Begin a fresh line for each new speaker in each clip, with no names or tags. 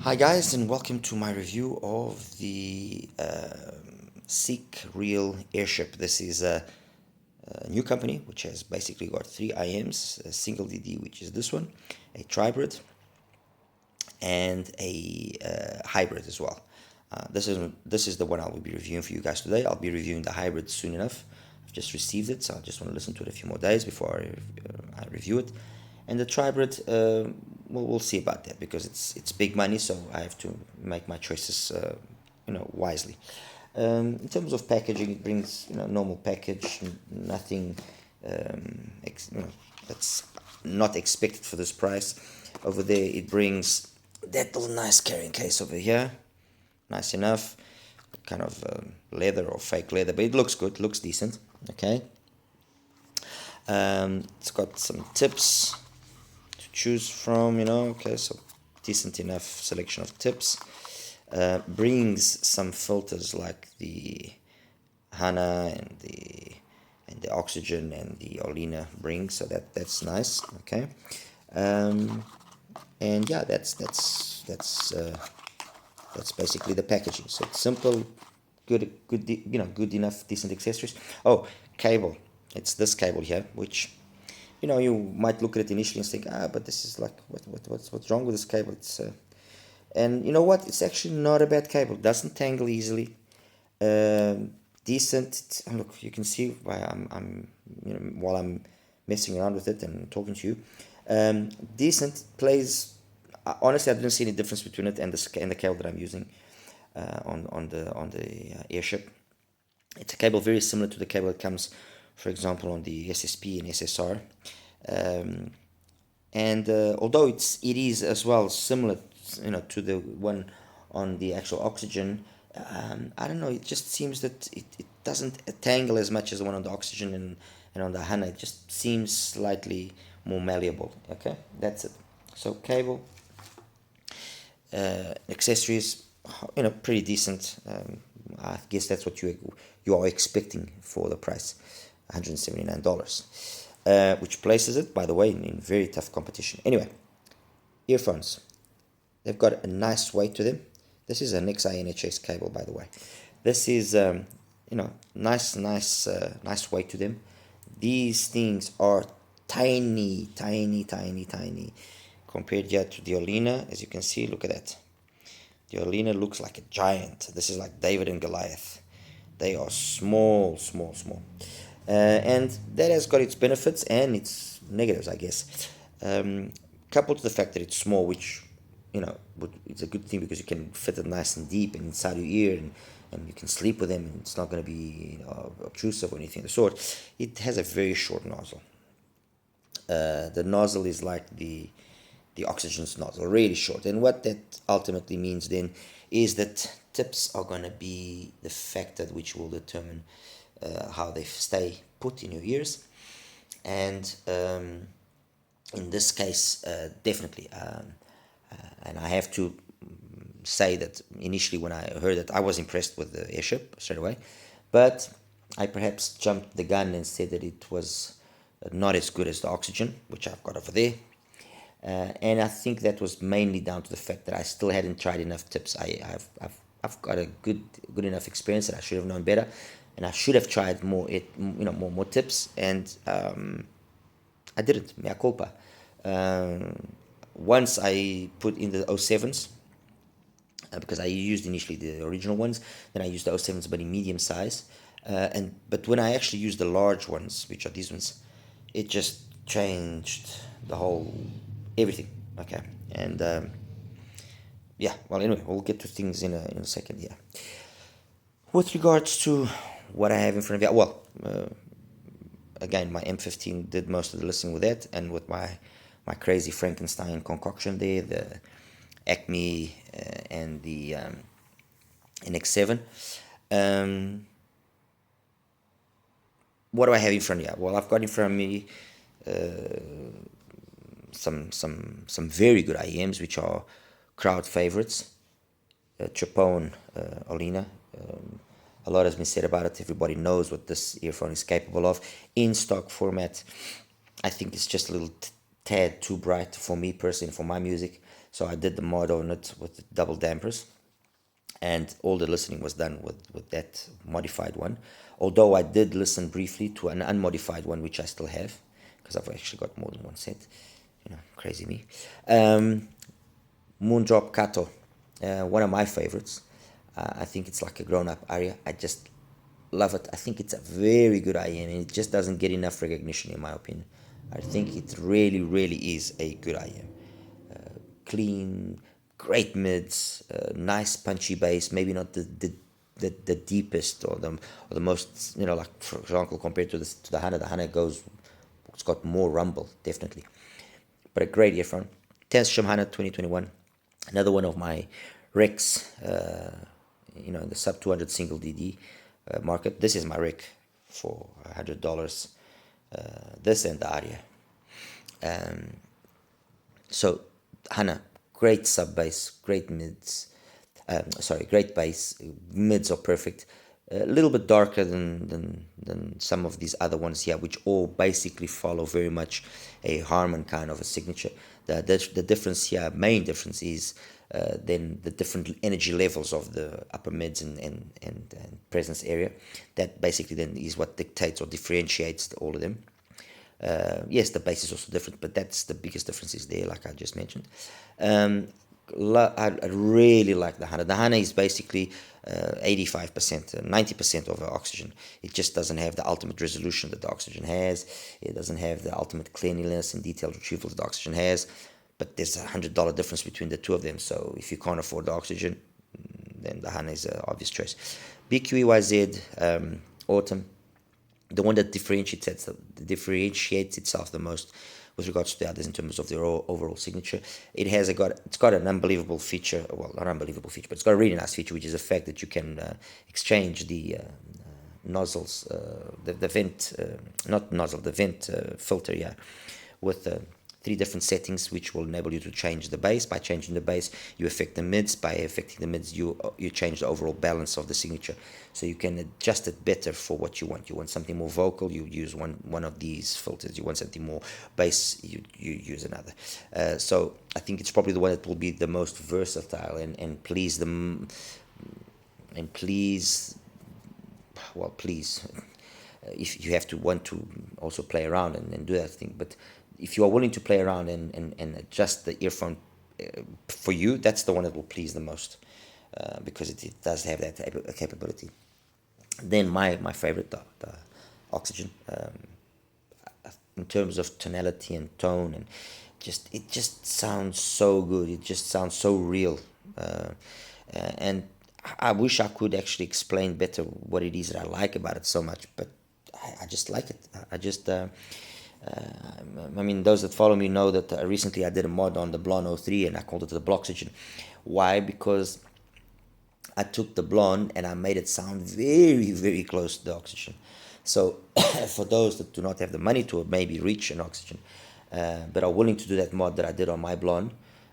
Hi guys, and welcome to my review of the SeekReal Airship. This is a new company which has basically got three IMs, a single DD, which is this one, a tribrid, and a hybrid as well. This is the one I will be reviewing for you guys today. I'll be reviewing the hybrid soon enough. I've just received it, so I just want to listen to it a few more days before I review it. And the tribrid, we'll see about that because it's big money, so I have to make my choices, wisely. In terms of packaging, it brings normal package, nothing that's not expected for this price. Over there, it brings that little nice carrying case over here, nice enough, kind of leather or fake leather, but it looks good, looks decent. Okay, it's got some tips to choose from, okay, so decent enough selection of tips. Brings some filters like the Hana and the Oxygen and the Olina bring, so that's nice. Okay, and yeah, that's basically the packaging. So it's simple, good, good enough, decent accessories. Oh, cable. It's this cable here, which you might look at it initially and think, but this is like what's wrong with this cable? It's and you know what? It's actually not a bad cable. It doesn't tangle easily. Decent. Look, you can see why I'm while I'm messing around with it and talking to you. Decent, plays. Honestly, I didn't see any difference between it and the cable that I'm using on the airship. It's a cable very similar to the cable that comes, for example, on the SSP and SSR. And although it is as well similar, to the one on the actual Oxygen, I don't know. It just seems that it doesn't tangle as much as the one on the Oxygen and on the Hana. It just seems slightly more malleable. Okay, that's it. So cable, accessories, pretty decent. I guess that's what you are expecting for the price, $179, which places it, by the way, in very tough competition. Anyway, earphones. They've got a nice weight to them. This is an XI-NHS cable, by the way. This is, nice weight to them. These things are tiny, tiny, tiny, tiny compared here to the Olina. As you can see, look at that. The Olina looks like a giant. This is like David and Goliath. They are small, small, small. And that has got its benefits and its negatives, I guess. Coupled to the fact that it's small, which it's a good thing because you can fit it nice and deep and inside your ear, and you can sleep with them, and it's not going to be obtrusive or anything of the sort. It has a very short nozzle. The nozzle is like the Oxygen's nozzle, really short. And what that ultimately means then is that tips are going to be the factor which will determine how they stay put in your ears. And in this case, definitely. And I have to say that initially when I heard it, I was impressed with the airship straight away. But I perhaps jumped the gun and said that it was not as good as the Oxygen, which I've got over there. And I think that was mainly down to the fact that I still hadn't tried enough tips. I've got a good enough experience that I should have known better, and I should have tried more more tips, and I didn't. Mea culpa. Once I put in the 07s, because I used initially the original ones, then I used the 07s but in medium size, but when I actually used the large ones, which are these ones, it just changed the whole everything. Okay, and yeah, well, anyway, we'll get to things in a second. Yeah, with regards to what I have in front of you, well, again, my M15 did most of the listening with that, and with my crazy Frankenstein concoction there, the Acme and the NX7. What do I have in front of you? Well, I've got in front of me some very good IEMs, which are crowd favorites. Chapone, Olina. A lot has been said about it. Everybody knows what this earphone is capable of. In stock format, I think it's just a little tad too bright for me personally, for my music. So I did the mod on it with the double dampers, and all the listening was done with that modified one. Although I did listen briefly to an unmodified one, which I still have, because I've actually got more than one set. Crazy me. Moondrop Kato, one of my favorites. I think it's like a grown-up aria. I just love it. I think it's a very good IM, and it just doesn't get enough recognition, in my opinion. I think it really, really is a good IM. Clean, great mids, nice punchy bass. Maybe not the deepest or the most, like for example, compared to the Hana. The Hana it's got more rumble, definitely. But a great earphone. TANCHJIM Hana 2021. Another one of my Recs, in the sub 200 single DD market. This is my Rec for $100. This and the Aria. So Hana, great sub bass, great mids. Great bass. Mids are perfect. A little bit darker than some of these other ones here, which all basically follow very much a Harman kind of a signature. The difference here, main difference, is then the different energy levels of the upper mids and presence area. That basically then is what dictates or differentiates all of them. Yes, the bass is also different, but that's the biggest difference is there, like I just mentioned. I really like the Hana. The Hana is basically 85%, 90% of the Oxygen. It just doesn't have the ultimate resolution that the Oxygen has. It doesn't have the ultimate cleanliness and detailed retrieval that the Oxygen has. But there's $100 difference between the two of them. So if you can't afford the Oxygen, then the Hana is an obvious choice. BQEYZ Autumn, the one that differentiates itself the most with regards to the others in terms of their overall signature. It's got an unbelievable feature. Well, not unbelievable feature, but it's got a really nice feature, which is the fact that you can exchange the nozzles, the vent, not nozzle, the vent filter, yeah, with 3 different settings, which will enable you to change the bass. By changing the bass, you affect the mids. By affecting the mids, you change the overall balance of the signature. So you can adjust it better for what you want. You want something more vocal, you use one of these filters. You want something more bass, you use another. So I think it's probably the one that will be the most versatile and please them. And please, if you have to want to also play around and do that thing, but if you are willing to play around and adjust the earphone for you, that's the one that will please the most, because it does have that capability. Then my favorite, the Oxygen, in terms of tonality and tone, and it just sounds so good. It just sounds so real, and I wish I could actually explain better what it is that I like about it so much, but I just like it. I mean, those that follow me know that recently I did a mod on the Blonde 03 and I called it the Bloxygen. Why? Because I took the Blonde and I made it sound very, very close to the Oxygen. So for those that do not have the money to maybe reach an Oxygen, but are willing to do that mod that I did on my Blonde,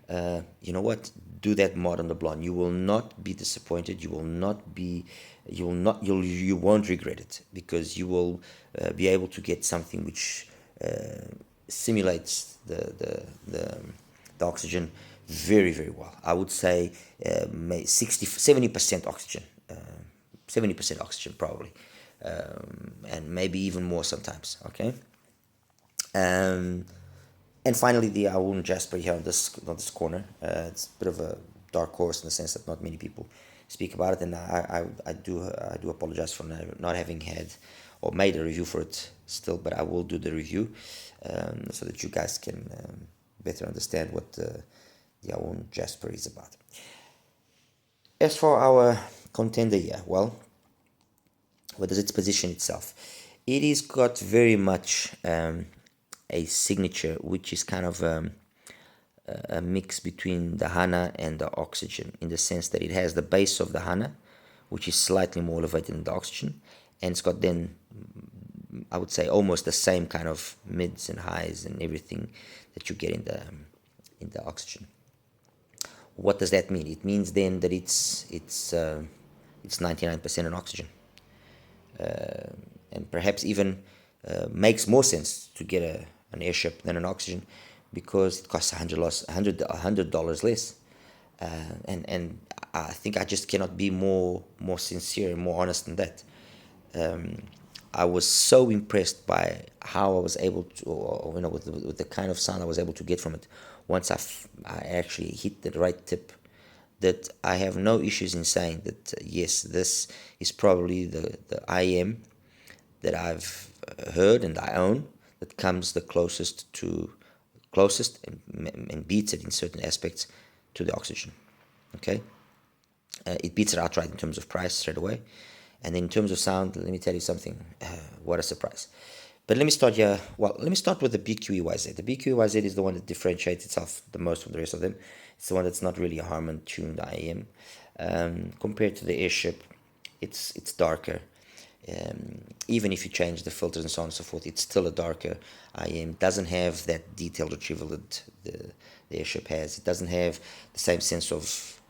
you know what? Do that mod on the Blonde. You will not be disappointed. You won't regret it, because you will be able to get something which simulates the Oxygen very, very well. I would say 70% Oxygen, 70% Oxygen probably, and maybe even more sometimes. Okay. And finally, the Aoun Jasper here on this corner. It's a bit of a dark horse in the sense that not many people speak about it, and I do apologize for not having had or made a review for it still, but I will do the review so that you guys can better understand what the Aoun Jasper is about. As for our contender here, well, what does its position itself? It is got very much a signature which is kind of a mix between the Hana and the Oxygen, in the sense that it has the bass of the Hana, which is slightly more elevated than the Oxygen, and it's got then, I would say, almost the same kind of mids and highs and everything that you get in the Oxygen. What does that mean? It means then that it's 99% an Oxygen, and perhaps even makes more sense to get an Airship than an Oxygen, because it costs $100 less. And I think I just cannot be more sincere and more honest than that. I was so impressed by how I was able to, with the kind of sound I was able to get from it once I actually hit the right tip, that I have no issues in saying that yes, this is probably the IM that I've heard and I own that comes the closest and beats it in certain aspects to the Oxygen. Okay, it beats it outright in terms of price straight away, and in terms of sound, let me tell you something. What a surprise! But let me start here. Well, let me start with the BQEYZ. The BQEYZ is the one that differentiates itself the most from the rest of them. It's the one that's not really a Harman tuned IM. Compared to the Airship, it's darker. Even if you change the filters and so on and so forth, it's still a darker IM. Doesn't have that detailed retrieval that the Airship has. It doesn't have the same sense of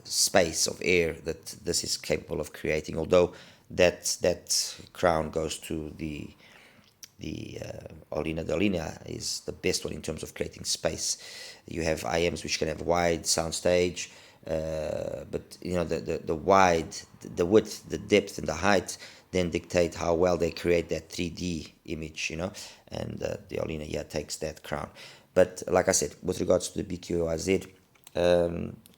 space, of air that this is capable of creating. Although that crown goes to the Olina. The Olina is the best one in terms of creating space. You have IMs which can have wide sound stage, but the wide, the width, the depth, and the height then dictate how well they create that 3D image, and the Olina here takes that crown. But like I said, with regards to the BQOIZ,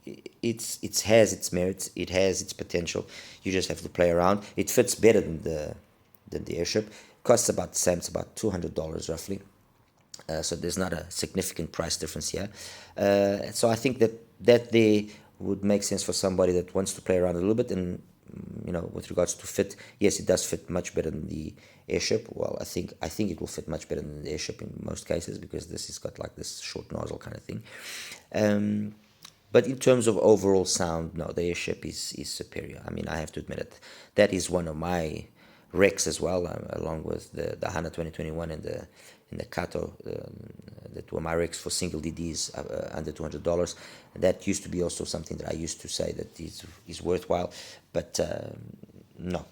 it has its merits, it has its potential. You just have to play around. It fits better than the Airship. Costs about the same. It's about $200 roughly. So there's not a significant price difference here. So I think that they would make sense for somebody that wants to play around a little bit. And with regards to fit, yes, it does fit much better than the Airship. Well, I think it will fit much better than the Airship in most cases, because this has got like this short nozzle kind of thing. But in terms of overall sound, no, the Airship is superior. I mean, I have to admit it. That is one of my Rex as well, along with the HANA 2021 and the Kato, that were my Rex for single DDs under $200. That used to be also something that I used to say that is worthwhile, but no,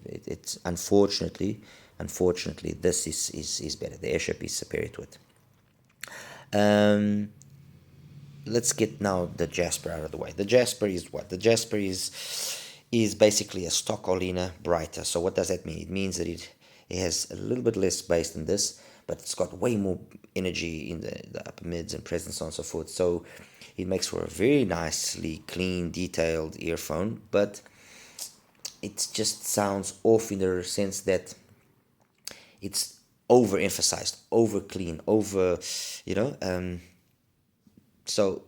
it's unfortunately this is better. The Airship is superior to it. Let's get now the Jasper out of the way. The Jasper is what? The Jasper is basically a stock Olina brighter. So what does that mean? It means that it has a little bit less bass than this, but it's got way more energy in the upper mids and presence, so on and so forth. So it makes for a very nicely clean, detailed earphone, but it just sounds off in the sense that it's overemphasized, over clean, over, so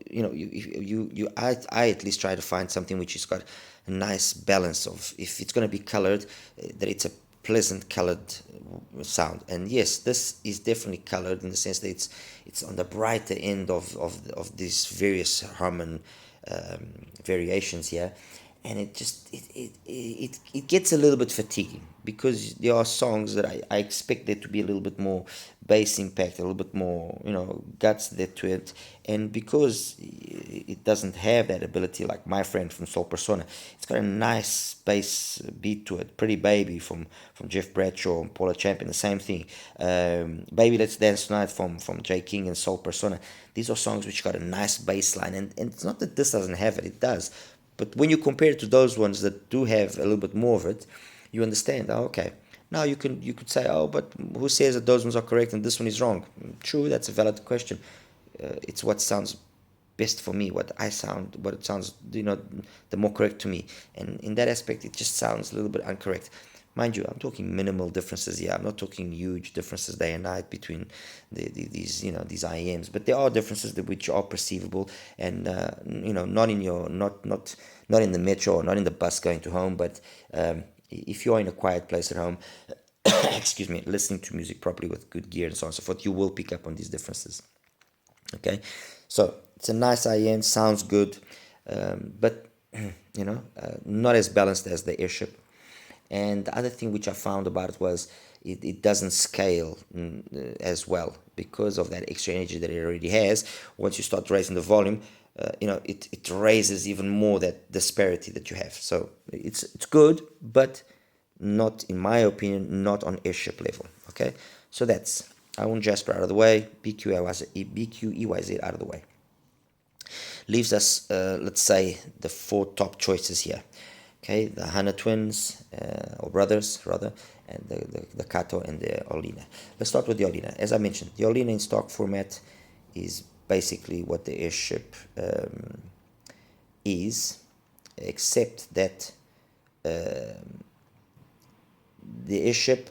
I at least try to find something which has got a nice balance of, if it's going to be colored, that it's a pleasant colored sound. And yes, this is definitely colored in the sense that it's on the brighter end of these various Harman variations here, and it gets a little bit fatiguing, because there are songs that I expect there to be a little bit more bass impact, a little bit more guts there to it, and because it doesn't have that ability, like My Friend from Soul Persona, it's got a nice bass beat to it. Pretty Baby from Jeff Bradshaw and Paula Champion, the same thing. Baby Let's Dance Tonight from J. King and Soul Persona. These are songs which got a nice bass line, and it's not that this doesn't have it does, but when you compare it to those ones that do have a little bit more of it, you understand. Oh, okay, now you could say, oh, but who says that those ones are correct and this one is wrong? True, that's a valid question. It's what sounds best for me, what it sounds, the more correct to me. And in that aspect, it just sounds a little bit incorrect. Mind you, I'm talking minimal differences here. I'm not talking huge differences day and night between these IEMs, but there are differences which are perceivable, and not in the metro or not in the bus going to home, but if you're in a quiet place at home, excuse me, listening to music properly with good gear and so on and so forth, you will pick up on these differences. Okay, so it's a nice IEM, sounds good, but not as balanced as the Airship. And the other thing which I found about it was it doesn't scale as well because of that extra energy that it already has. Once you start raising the volume, it raises even more that disparity that you have. So it's good, but not, in my opinion, not on Airship level. Okay, so that's I want Jasper out of the way, BQ, EYZ out of the way. Leaves us, let's say, the 4 top choices here. Okay, the Hana twins, or brothers rather, and the Kato and the Olina. Let's start with the Olina. As I mentioned, the Olina in stock format is basically what the Airship is, except that the Airship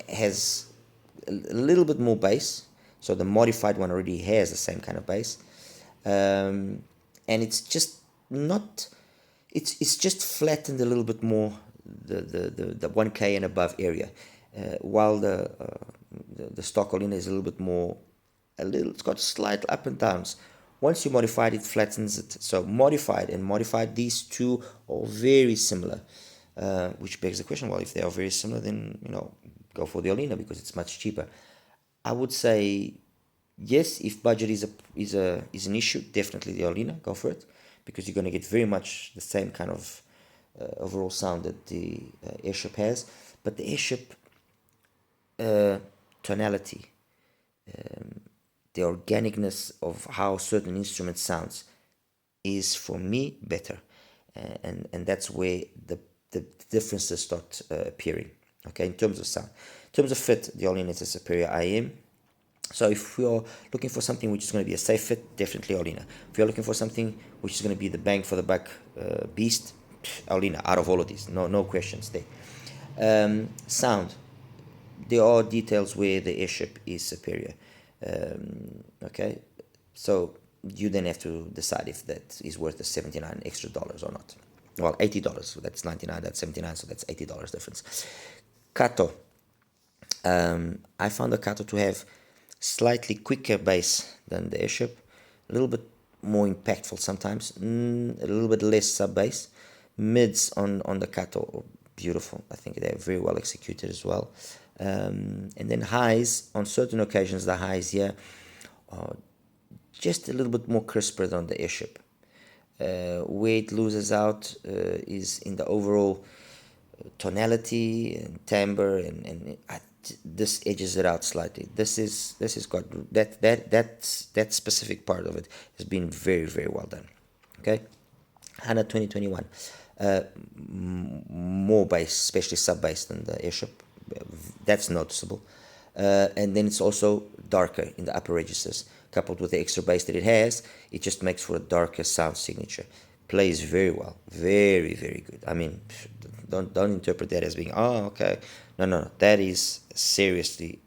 has a little bit more bass, so the modified one already has the same kind of bass, and it's just not, it's just flattened a little bit more the 1K and above area, while the stock Olina is a little bit more, it's got slight up and downs. Once you modify it, it flattens it. So modified, these two are very similar, which begs the question, well, if they are very similar, then, go for the Olina because it's much cheaper. I would say, yes, if budget is an issue, definitely the Olina, go for it, because you're going to get very much the same kind of overall sound that the Airship has. But the Airship tonality, the organicness of how certain instrument sounds is, for me, better, and that's where the differences start appearing. Okay, in terms of sound, in terms of fit, the Olina is a superior IM. So if you're looking for something which is going to be a safe fit, definitely Olina. If you're looking for something which is going to be the bang for the buck beast, Olina, out of all of these, no questions there. Sound, there are details where the Airship is superior. Okay, so you then have to decide if that is worth the $79 extra or not. Well, $80, so that's 99, that's 79, so that's $80 difference. Kato, I found the Kato to have slightly quicker bass than the Airship, a little bit more impactful sometimes, a little bit less sub bass. Mids on the Kato, beautiful. I think they're very well executed as well. And then highs, on certain occasions, the highs here are just a little bit more crisper than the Airship. Where it loses out is in the overall tonality and timbre, and this edges it out slightly. This is got that specific part of it has been very, very well done. Okay, HANA 2021, more bass, especially sub bass than the Airship. That's noticeable, and then it's also darker in the upper registers. Coupled with the extra bass that it has, it just makes for a darker sound signature. Plays very well, very, very good. I mean, don't interpret that as being, oh, okay. No, that is seriously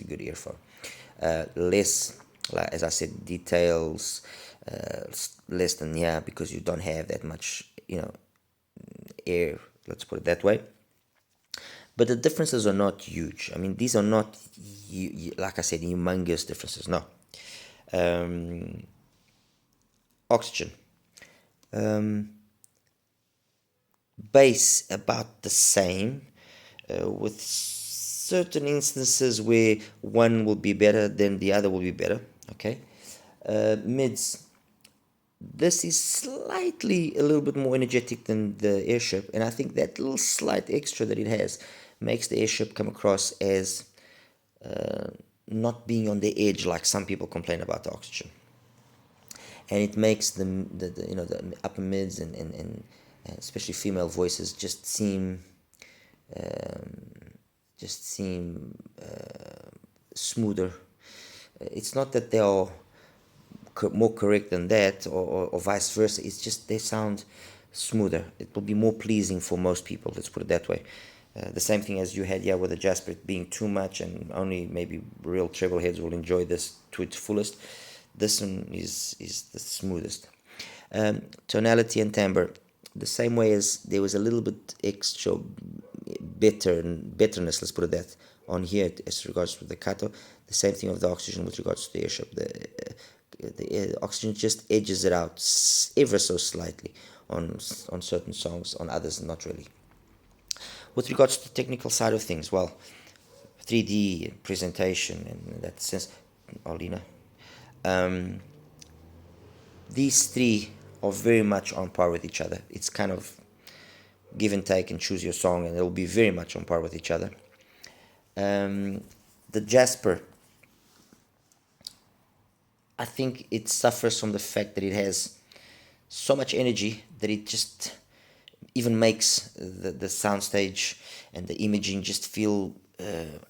good earphone. Less, like as I said, details, less than, because you don't have that much, air. Let's put it that way. But the differences are not huge. I mean, these are not, like I said, humongous differences. No. Oxygen. Bass about the same, with certain instances where one will be better than the other will be better. Okay. Mids. This is slightly a little bit more energetic than the Airship, and I think that little slight extra that it has makes the Airship come across as not being on the edge like some people complain about the Oxygen. And it makes the upper mids and especially female voices just seem smoother. It's not that they are more correct than that, or vice versa. It's just they sound smoother. It will be more pleasing for most people, let's put it that way. The same thing as you had here with the Jasper being too much, and only maybe real treble heads will enjoy this to its fullest. This one is the smoothest. Tonality and timbre, the same way as there was a little bit extra betterness, let's put it that, on here as regards to the Kato. The same thing of the Oxygen with regards to the Airship. The Oxygen just edges it out ever so slightly on certain songs, on others not really. With regards to the technical side of things, well, 3D presentation in that sense, Olina. These three are very much on par with each other. It's kind of give and take and choose your song, and it'll be very much on par with each other. The Jasper I think it suffers from the fact that it has so much energy that it just even makes the soundstage and the imaging just feel,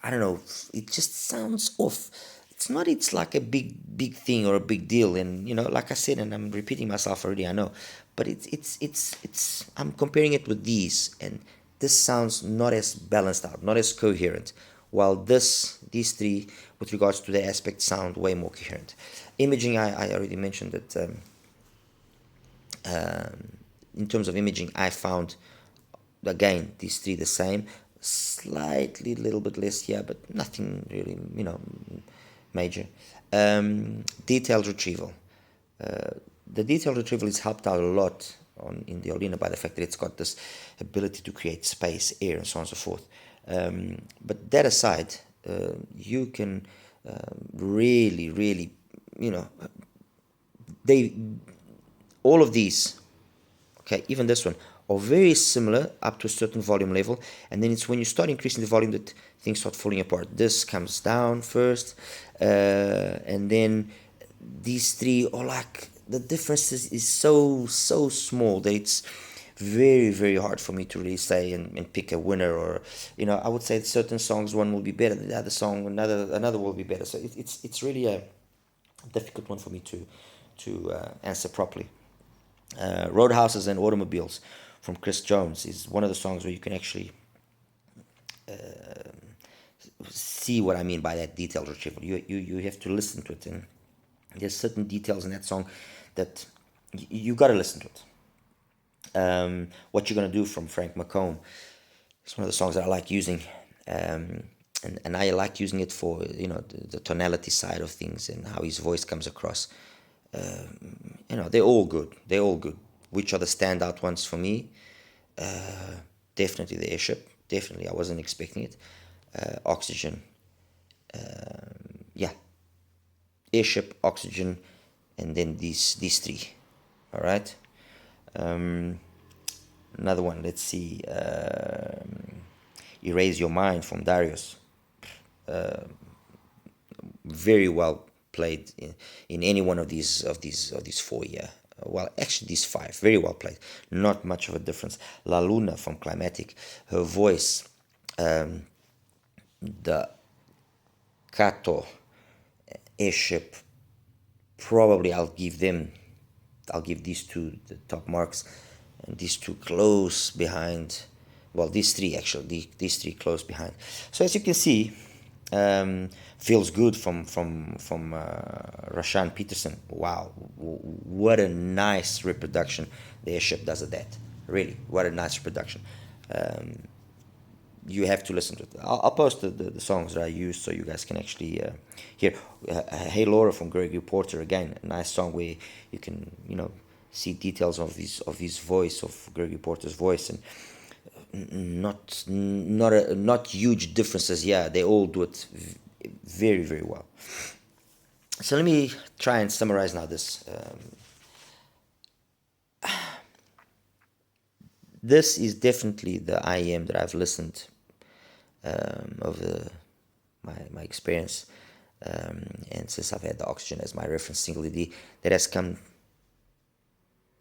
I don't know, it just sounds off. It's like a big thing or a big deal, and like I said, and I'm repeating myself already, I know, but it's I'm comparing it with these, and this sounds not as balanced out, not as coherent, while these three, with regards to the aspect, sound way more coherent. Imaging, I already mentioned that. In terms of imaging, I found again these three the same, slightly little bit less here, but nothing really major. Detailed retrieval. The detailed retrieval is helped out a lot in the Olina by the fact that it's got this ability to create space, air, and so on and so forth. But that aside, you can really, they all of these, okay, even this one, are very similar up to a certain volume level, and then it's when you start increasing the volume that things start falling apart. This comes down first, and then these three are like, the difference is so small that it's very hard for me to really say and pick a winner, or I would say certain songs, one will be better than the other song, another will be better. So it's really a difficult one for me to answer properly. Roadhouses and Automobiles from Chris Jones is one of the songs where you can actually see what I mean by that detailed retrieval. You have to listen to it, and there's certain details in that song that you got to listen to it. What You're Gonna Do from Frank McComb. It's one of the songs that I like using, and I like using it for the tonality side of things and how his voice comes across. They're all good. They're all good. Which are the standout ones for me? Definitely the Airship. Definitely, I wasn't expecting it. Oxygen. Yeah. Airship, Oxygen, and then these three. All right. Another one. Let's see. Erase Your Mind from Darius. Very well played in any one of these four. Yeah, well, actually these five, very well played, not much of a difference. La Luna from Climatic, her voice, the Kato Airship, probably I'll give these two the top marks, and these two close behind. Well, these three actually, these three close behind. So as you can see, Feels Good from Rashan Peterson. Wow, what a nice reproduction the Airship does of that. Really, what a nice reproduction. You have to listen to it. I'll post the songs that I used so you guys can actually hear. Hey Laura from Gregory Porter, again, a nice song where you can see details of his voice, of Gregory Porter's voice, and not huge differences. Yeah, they all do it very well. So let me try and summarize now this. This is definitely the IEM that I've listened over my experience, and since I've had the Oxygen as my reference single ED, that has come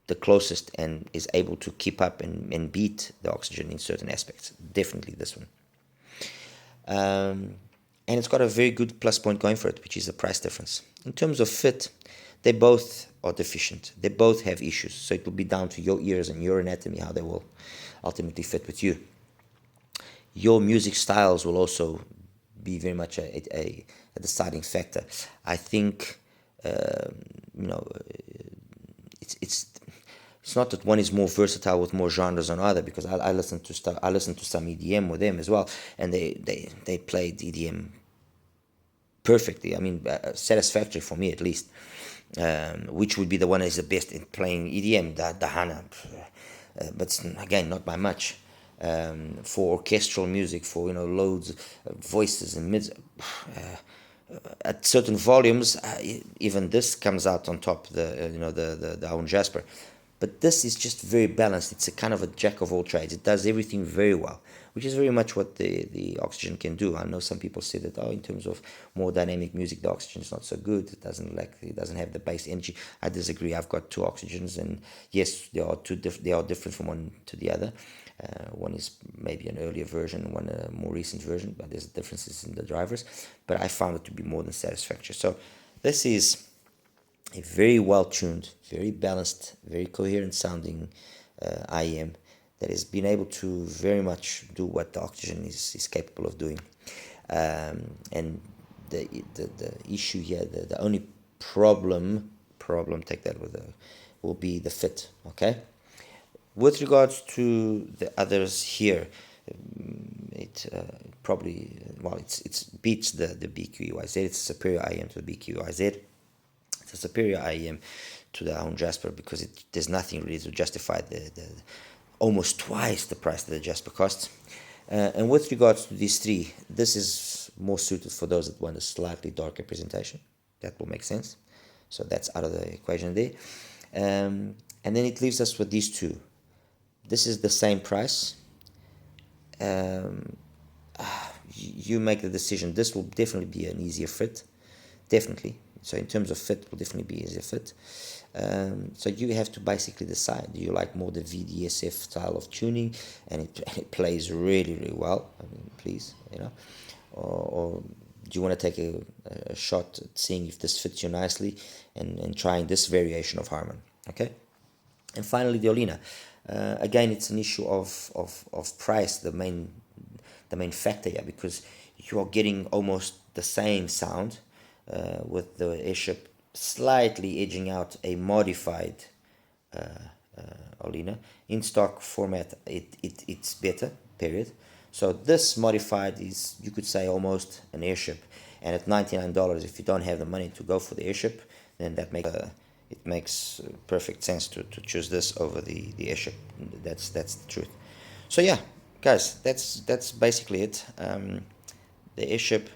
the closest and is able to keep up and beat the Oxygen in certain aspects. Definitely this one. And it's got a very good plus point going for it, which is the price difference. In terms of fit, they both are deficient. They both have issues. So it will be down to your ears and your anatomy how they will ultimately fit with you. Your music styles will also be very much a deciding factor. I think, it's not that one is more versatile with more genres than other, because I listen to some EDM with them as well, and they played EDM perfectly. I mean, satisfactory for me at least. Which would be the one that is the best in playing EDM? Dahana, but again, not by much. For orchestral music, for loads of voices and mids, at certain volumes, even this comes out on top. The Owen Jasper. but this is just very balanced. It's a kind of a jack of all trades. It does everything very well, which is very much what the Oxygen can do. I know some people say that, oh, in terms of more dynamic music, the Oxygen is not so good. It doesn't have the bass energy. I disagree. I've got two Oxygens, and yes, they are different from one to the other. One is maybe an earlier version, one a more recent version, but there's differences in the drivers. But I found it to be more than satisfactory. So this is a very well tuned, very balanced, very coherent sounding IEM that has been able to very much do what the Oxygen is capable of doing. And the issue here, the only problem, take that with will be the fit. Okay. With regards to the others here, it probably, well, it's beats the BQEYZ. It's a superior IEM to the BQEYZ. It's a superior IEM to the own Jasper because there's nothing really to justify the almost twice the price that the Jasper costs. And with regards to these three, this is more suited for those that want a slightly darker presentation. That will make sense. So that's out of the equation there. And then it leaves us with these two. This is the same price. You make the decision. This will definitely be an easier fit. Definitely. So in terms of fit, it will definitely be easier fit. So you have to basically decide. Do you like more the VDSF style of tuning, and it plays really, really well? I mean, please, or do you want to take a shot at seeing if this fits you nicely and trying this variation of Harman? Okay. And finally, the Olina. Again, it's an issue of price, the main factor here, because you are getting almost the same sound with the Airship slightly edging out a modified Olina. In stock format, it's better, period. So this modified is, you could say, almost an Airship. And at $99, if you don't have the money to go for the Airship, then that makes perfect sense to choose this over the Airship. That's the truth. So yeah, guys, that's basically it. The Airship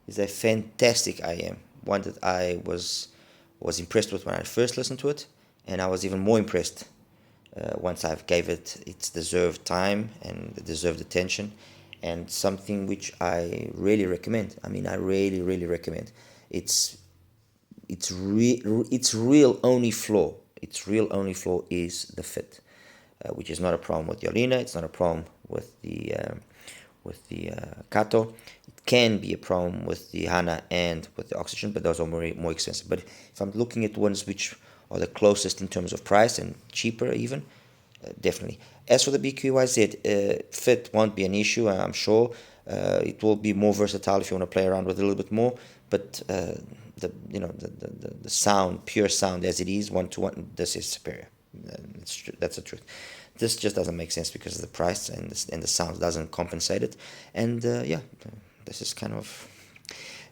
is a fantastic IEM, one that I was impressed with when I first listened to it, and I was even more impressed once I gave it its deserved time and deserved attention, and something which I really recommend. I mean, I really, really recommend. Its real only flaw is the fit, which is not a problem with the Olina. It's not a problem with the Kato. It can be a problem with the Hana and with the Oxygen, but those are more expensive. But if I'm looking at ones which are the closest in terms of price and cheaper even, definitely. As for the BQYZ, fit won't be an issue, I'm sure. It will be more versatile if you want to play around with it a little bit more, but the sound, pure sound as it is, one-to-one, this is superior. That's the truth. This just doesn't make sense because of the price, and the sound doesn't compensate it. And yeah, this is kind of,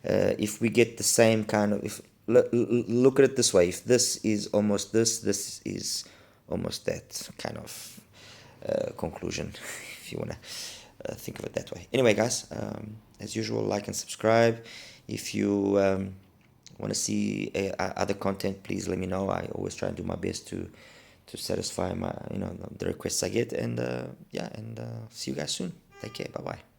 if we get the same kind of, look at it this way, if this is almost this is almost that kind of conclusion, if you want to think of it that way. Anyway, guys, as usual, like and subscribe. If you want to see other content, please let me know. I always try and do my best to satisfy my the requests I get. And yeah, and see you guys soon. Take care. Bye bye.